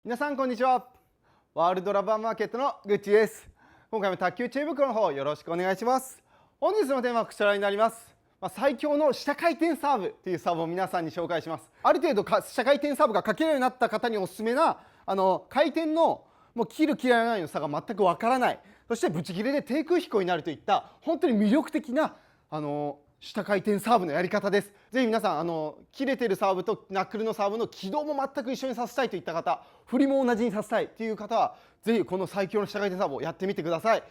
皆さんこんにちは。ワールドラバーマーケットのグッチです。今回も卓球知恵袋の方よろしくお願いします。本日のテーマはこちらになります。最強の下回転サーブというサーブを皆さんに紹介します。ある程度下回転サーブがかけるようになった方におすすめな回転の切る切らないの差が全くわからない、そしてブチ切れで低空飛行になるといった本当に魅力的な下回転サーブのやり方です。ぜひ皆さん切れてるサーブとナックルのサーブの軌道も全く一緒にさせたいといった方、振りも同じにさせたいという方はぜひこの最強の下回転サーブをやってみてください。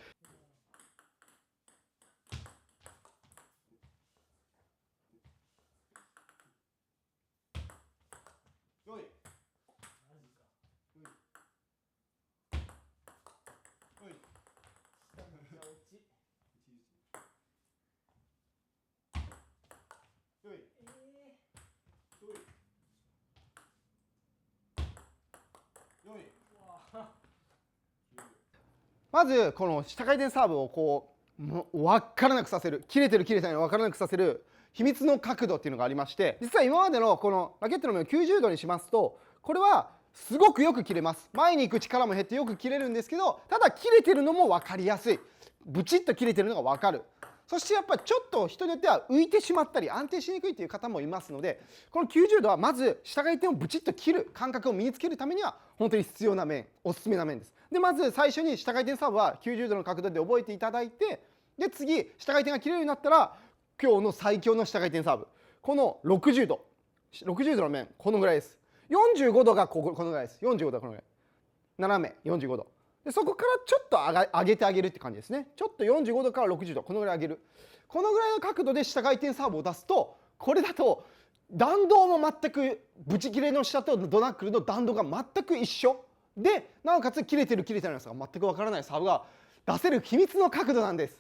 まずこの下回転サーブを分からなくさせる、切れてる切れてないの分からなくさせる秘密の角度っていうのがありまして、実は今までのこのラケットの面を90度にしますと、これはすごくよく切れます。前に行く力も減ってよく切れるんですけど、ただ切れてるのも分かりやすい、ブチッと切れてるのが分かる。そしてやっぱりちょっと人によっては浮いてしまったり安定しにくいという方もいますので、この90度はまず下回転をブチッと切る感覚を身につけるためには本当に必要な面、おすすめな面です。でまず最初に下回転サーブは90度の角度で覚えていただいて、で次下回転が切れるようになったら今日の最強の下回転サーブ、この60度の面このぐらいです。45度がこのぐらいです。45度はこのぐらい、斜め45度で、そこからちょっと上げてあげるって感じですね。ちょっと45度から60度このぐらい上げる、このぐらいの角度で下回転サーブを出すと、これだと弾道も全くブチ切れの下とドナックルの弾道が全く一緒で、なおかつ切れてる切れてないの差が全くわからないサーブが出せる秘密の角度なんです。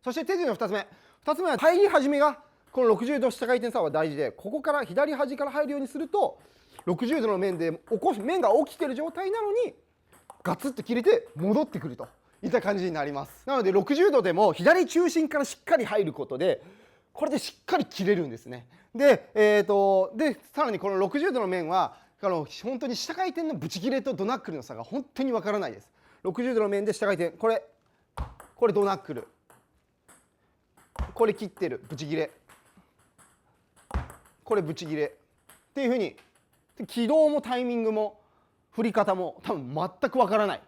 そして手順の2つ目は入り始めがこの60度下回転サーブは大事で、ここから左端から入るようにすると60度の面で面が起きてる状態なのにガツッと切れて戻ってくるといった感じになります。なので60度でも左中心からしっかり入ることでこれでしっかり切れるんですね。で、さらにこの60度の面は本当に下回転のブチ切れとドナックルの差が本当にわからないです。60度の面で下回転、これドナックル、これ切ってるブチ切れ、これブチ切れっていうふうに軌道もタイミングも振り方も多分全くわからない。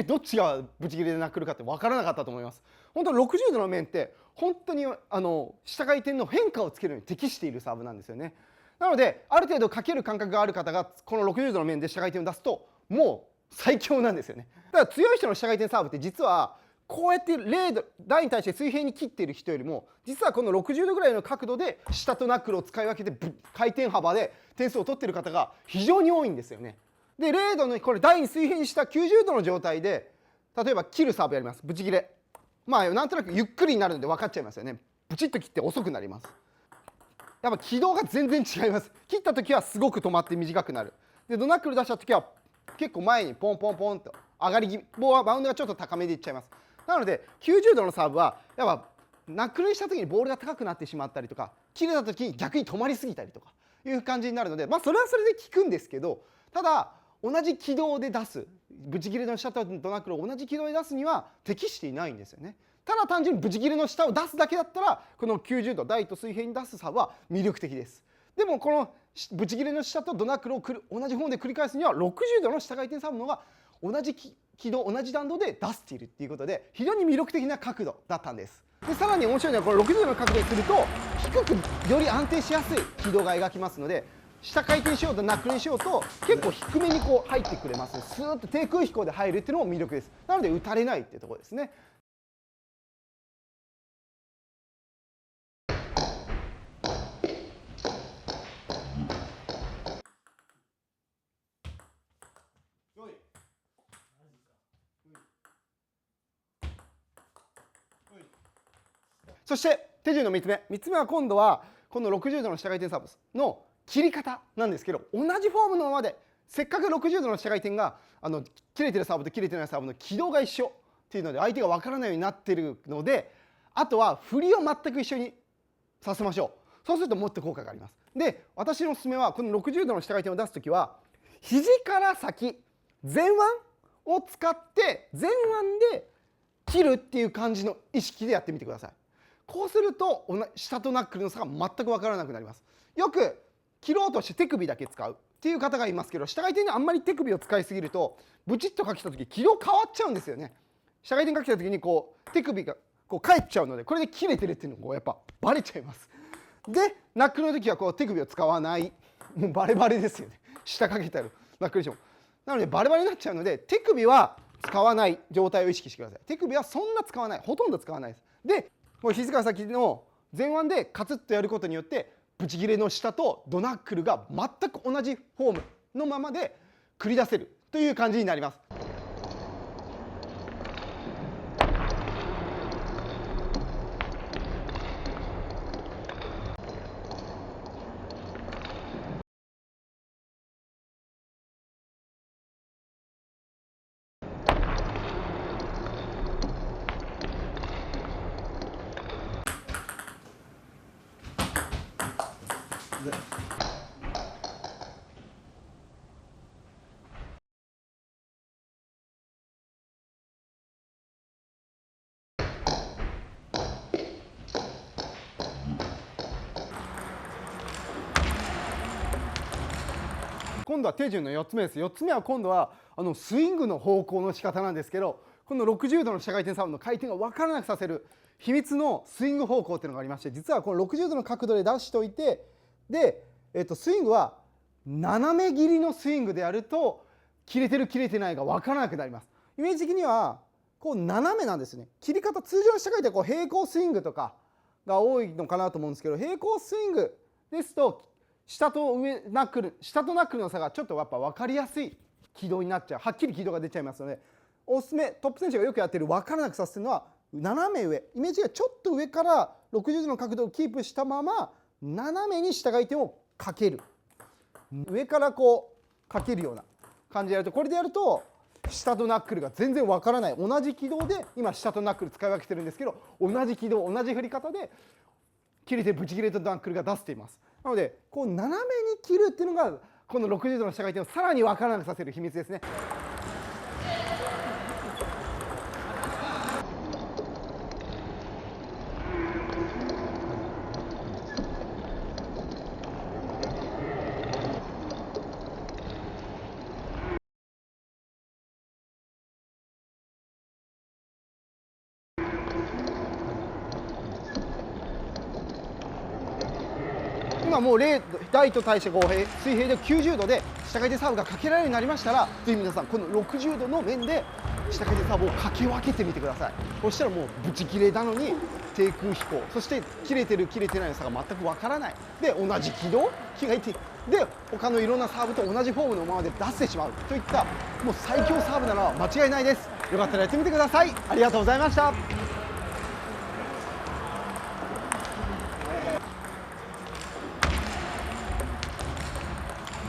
どっちがブチ切れでナックルかって分からなかったと思います。本当に60度の面って本当に下回転の変化をつけるのに適しているサーブなんですよね。なのである程度かける感覚がある方がこの60度の面で下回転を出すともう最強なんですよね。だから強い人の下回転サーブって実はこうやって0度台に対して水平に切っている人よりも実はこの60度ぐらいの角度で下とナックルを使い分けて回転幅で点数を取っている方が非常に多いんですよね。で0度のこれ台に水平にした90度の状態で例えば切るサーブやります。ブチ切れ、なんとなくゆっくりになるので分かっちゃいますよね。ブチッと切って遅くなります。やっぱ軌道が全然違います。切った時はすごく止まって短くなる。でドナックル出した時は結構前にポンポンポンと上がり気バウンドがちょっと高めでいっちゃいます。なので90度のサーブはやっぱナックルにした時にボールが高くなってしまったりとか、切れた時に逆に止まりすぎたりとかいう感じになるので、それはそれで効くんですけど、ただ同じ軌道で出す、ブチ切れの下とドナックルを同じ軌道で出すには適していないんですよね。ただ単純にブチ切れの下を出すだけだったらこの90度台と水平に出すサーブは魅力的です。でもこのブチ切れの下とドナックルを同じフォームで繰り返すには60度の下回転サーブの方が同じ軌道同じ弾道で出しているっていうことで非常に魅力的な角度だったんです。でさらに面白いのはこの60度の角度にすると低くより安定しやすい軌道が描きますので、下回転しようとナックルにしようと結構低めに入ってくれます。スーッと低空飛行で入るっていうのも魅力です。なので打たれないっていうところですね。そして手順の3つ目は今度はこの60度の下回転サーブの切り方なんですけど、同じフォームのままでせっかく60度の下回転が切れてるサーブと切れてないサーブの軌道が一緒っていうので相手が分からないようになってるので、あとは振りを全く一緒にさせましょう。そうするともっと効果があります。で、私のおすすめはこの60度の下回転を出すときは肘から先前腕を使って前腕で切るっていう感じの意識でやってみてください。こうすると下とナックルの差が全く分からなくなります。よく切ろうとして手首だけ使うっていう方がいますけど、下回転であんまり手首を使いすぎるとブチッとかけた時軌道変わっちゃうんですよね。下回転かけた時にこう手首がこう返っちゃうので、これで切れてるっていうのがこうやっぱバレちゃいます。でナックルの時はこう手首を使わない、もうバレバレですよね。下かけてあるナックルでしょ。なのでバレバレになっちゃうので、手首は使わない状態を意識してください。手首はそんな使わない、ほとんど使わないです。でこう肘から先の前腕でカツッとやることによってブチ切れの下とドナックルが全く同じフォームのままで繰り出せるという感じになります。今度は手順の4つ目です。4つ目は今度はスイングの方向の仕方なんですけど、この60度の下回転サーブの回転が分からなくさせる秘密のスイング方向っていうのがありまして、実はこの60度の角度で出しておいて、で、スイングは斜め切りのスイングでやると切れてる切れてないが分からなくなります。イメージ的にはこう斜めなんですね。切り方、通常の下回転はこう平行スイングとかが多いのかなと思うんですけど、平行スイングですと下とナックルの差がちょっとやっぱ分かりやすい軌道になっちゃう、はっきり軌道が出ちゃいますので、おすすめ、トップ選手がよくやってる分からなくさせるのは斜め上、イメージがちょっと上から60度の角度をキープしたまま斜めに下回転をかける、上からこうかけるような感じでやると、これでやると下とナックルが全然分からない、同じ軌道で今下とナックル使い分けてるんですけど、同じ軌道同じ振り方で切れてブチ切れとナックルが出せています。なのでこう斜めに切るっていうのがこの60度の下回転をさらに分からなくさせる秘密ですね。今もう台と対して水平で90度で下回転サーブがかけられるようになりましたら、ぜひ皆さんこの60度の面で下回転サーブをかけ分けてみてください。そしたらもうブチ切れなのに低空飛行、そして切れてる切れてないの差が全くわからないで、同じ軌道気がいってで他のいろんなサーブと同じフォームのままで出してしまうといったもう最強サーブなのは間違いないです。よかったらやってみてください。ありがとうございました。